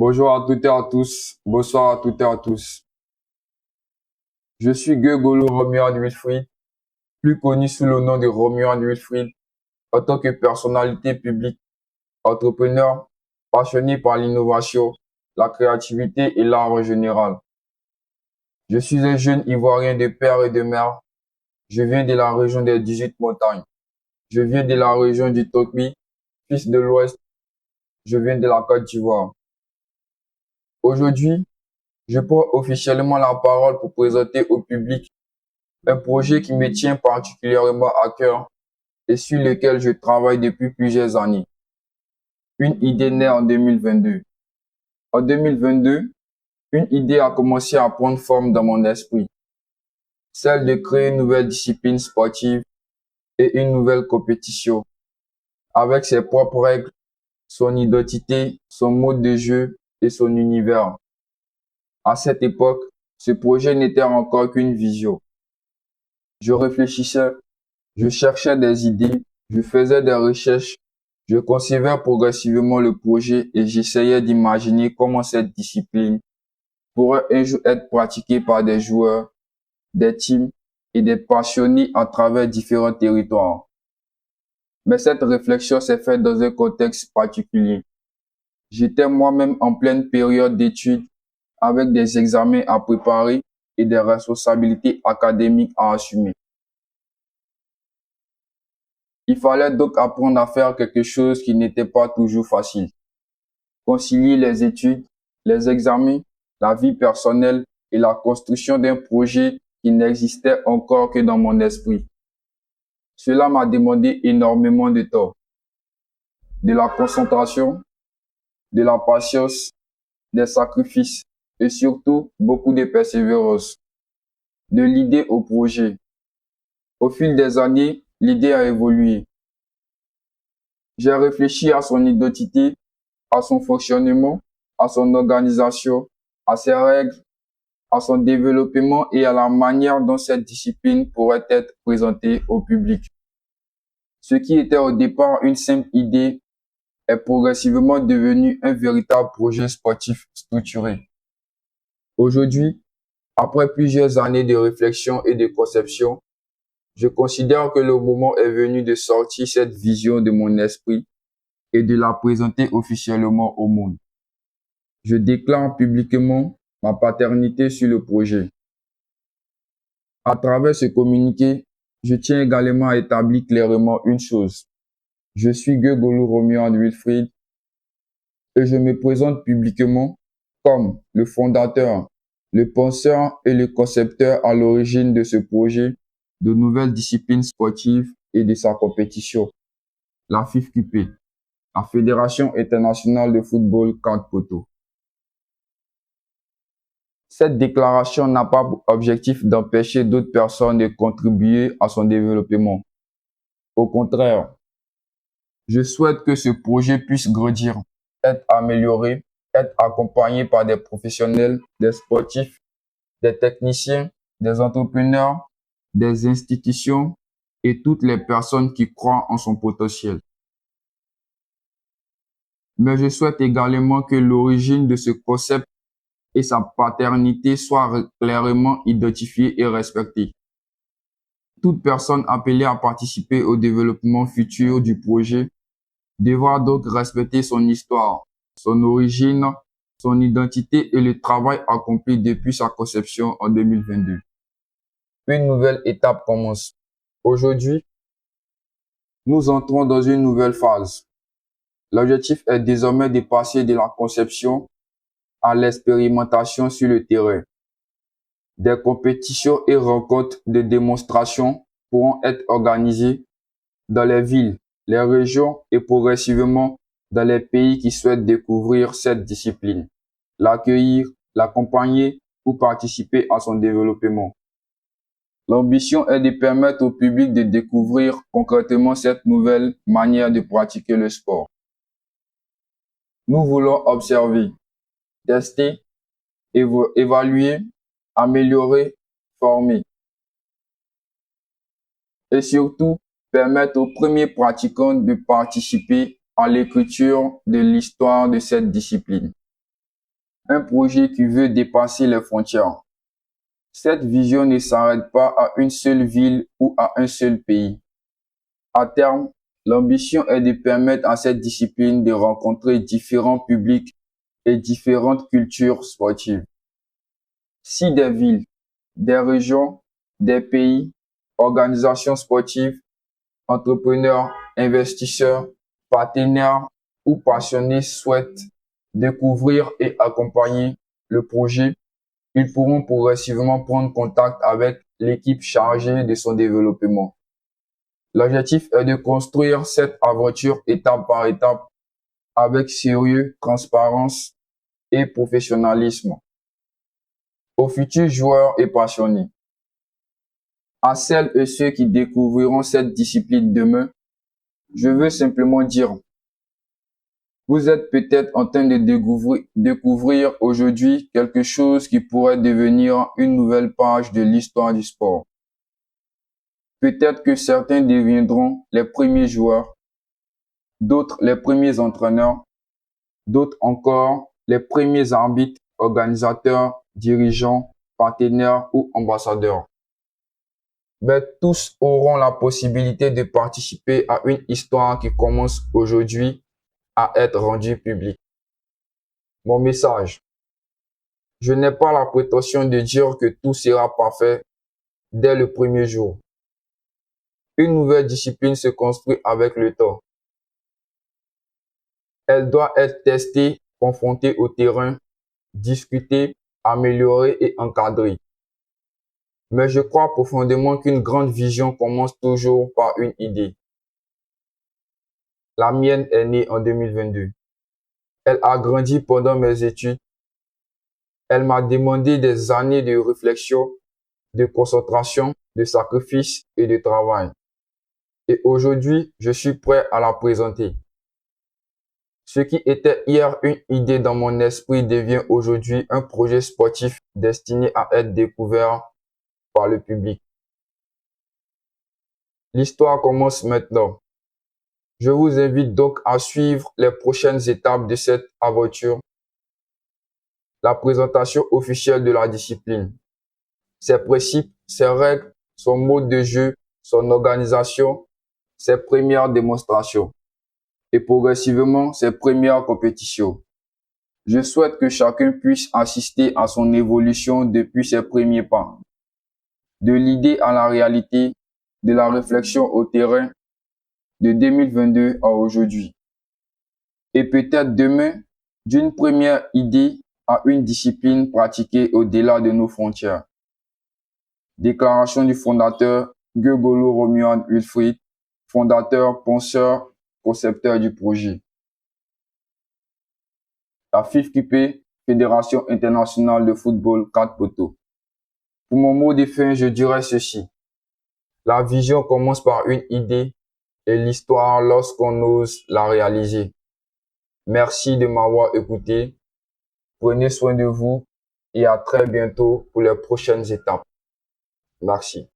Bonjour à toutes et à tous, bonsoir à toutes et à tous. Je suis Golo Romuald Wilfried, plus connu sous le nom de Romuald Wilfried, en tant que personnalité publique, entrepreneur, passionné par l'innovation, la créativité et l'art en général. Je suis un jeune Ivoirien de père et de mère. Je viens de la région des 18 montagnes. Je viens de la région du Tokbi, fils de l'Ouest. Je viens de la Côte d'Ivoire. Aujourd'hui, je prends officiellement la parole pour présenter au public un projet qui me tient particulièrement à cœur et sur lequel je travaille depuis plusieurs années. Une idée née en 2022. En 2022, une idée a commencé à prendre forme dans mon esprit, celle de créer une nouvelle discipline sportive et une nouvelle compétition, avec ses propres règles, son identité, son mode de jeu et son univers. À cette époque, ce projet n'était encore qu'une vision. Je réfléchissais, je cherchais des idées, je faisais des recherches, je concevais progressivement le projet et j'essayais d'imaginer comment cette discipline pourrait un jour être pratiquée par des joueurs, des teams et des passionnés à travers différents territoires. Mais cette réflexion s'est faite dans un contexte particulier. J'étais moi-même en pleine période d'études avec des examens à préparer et des responsabilités académiques à assumer. Il fallait donc apprendre à faire quelque chose qui n'était pas toujours facile. Concilier les études, les examens, la vie personnelle et la construction d'un projet qui n'existait encore que dans mon esprit. Cela m'a demandé énormément de temps, de la concentration, de la patience, des sacrifices et surtout beaucoup de persévérance. De l'idée au projet. Au fil des années, l'idée a évolué. J'ai réfléchi à son identité, à son fonctionnement, à son organisation, à ses règles, à son développement et à la manière dont cette discipline pourrait être présentée au public. Ce qui était au départ une simple idée est progressivement devenu un véritable projet sportif structuré. Aujourd'hui, après plusieurs années de réflexion et de conception, je considère que le moment est venu de sortir cette vision de mon esprit et de la présenter officiellement au monde. Je déclare publiquement ma paternité sur le projet. À travers ce communiqué, je tiens également à établir clairement une chose. Je suis Golo Romuald Wilfried et je me présente publiquement comme le fondateur, le penseur et le concepteur à l'origine de ce projet de nouvelles disciplines sportives et de sa compétition, la FIFQP, la Fédération internationale de football 4 poteaux. Cette déclaration n'a pas pour objectif d'empêcher d'autres personnes de contribuer à son développement. Au contraire, je souhaite que ce projet puisse grandir, être amélioré, être accompagné par des professionnels, des sportifs, des techniciens, des entrepreneurs, des institutions et toutes les personnes qui croient en son potentiel. Mais je souhaite également que l'origine de ce concept et sa paternité soient clairement identifiées et respectées. Toute personne appelée à participer au développement futur du projet devra donc respecter son histoire, son origine, son identité et le travail accompli depuis sa conception en 2022. Une nouvelle étape commence. Aujourd'hui, nous entrons dans une nouvelle phase. L'objectif est désormais de passer de la conception à l'expérimentation sur le terrain. Des compétitions et rencontres de démonstration pourront être organisées dans les villes, les régions et progressivement dans les pays qui souhaitent découvrir cette discipline, l'accueillir, l'accompagner ou participer à son développement. L'ambition est de permettre au public de découvrir concrètement cette nouvelle manière de pratiquer le sport. Nous voulons observer, tester, évaluer, améliorer, former et surtout permettre aux premiers pratiquants de participer à l'écriture de l'histoire de cette discipline. un projet qui veut dépasser les frontières. Cette vision ne s'arrête pas à une seule ville ou à un seul pays. À terme, l'ambition est de permettre à cette discipline de rencontrer différents publics et différentes cultures sportives. Si des villes, des régions, des pays, organisations sportives, entrepreneurs, investisseurs, partenaires ou passionnés souhaitent découvrir et accompagner le projet, ils pourront progressivement prendre contact avec l'équipe chargée de son développement. L'objectif est de construire cette aventure étape par étape avec sérieux, transparence et professionnalisme. Aux futurs joueurs et passionnés, à celles et ceux qui découvriront cette discipline demain, je veux simplement dire, vous êtes peut-être en train de découvrir aujourd'hui quelque chose qui pourrait devenir une nouvelle page de l'histoire du sport. Peut-être que certains deviendront les premiers joueurs, d'autres les premiers entraîneurs, d'autres encore les premiers arbitres, organisateurs, dirigeants, partenaires ou ambassadeurs. Mais tous auront la possibilité de participer à une histoire qui commence aujourd'hui à être rendue publique. Mon message. Je n'ai pas la prétention de dire que tout sera parfait dès le premier jour. Une nouvelle discipline se construit avec le temps. Elle doit être testée, confrontée au terrain, discutée, améliorée et encadrée. Mais je crois profondément qu'une grande vision commence toujours par une idée. La mienne est née en 2022. Elle a grandi pendant mes études. Elle m'a demandé des années de réflexion, de concentration, de sacrifice et de travail. Et aujourd'hui, je suis prêt à la présenter. Ce qui était hier une idée dans mon esprit devient aujourd'hui un projet sportif destiné à être découvert par le public. L'histoire commence maintenant. Je vous invite donc à suivre les prochaines étapes de cette aventure. La présentation officielle de la discipline, ses principes, ses règles, son mode de jeu, son organisation, ses premières démonstrations et progressivement ses premières compétitions. Je souhaite que chacun puisse assister à son évolution depuis ses premiers pas, de l'idée à la réalité, de la réflexion au terrain, de 2022 à aujourd'hui. Et peut-être demain, d'une première idée à une discipline pratiquée au-delà de nos frontières. Déclaration du fondateur Guegolo Romuald Wilfried, fondateur, penseur, concepteur du projet. La FIFQP, Fédération internationale de football 4 poteaux. Pour mon mot de fin, je dirais ceci. La vision commence par une idée et l'histoire lorsqu'on ose la réaliser. Merci de m'avoir écouté. Prenez soin de vous et à très bientôt pour les prochaines étapes. Merci.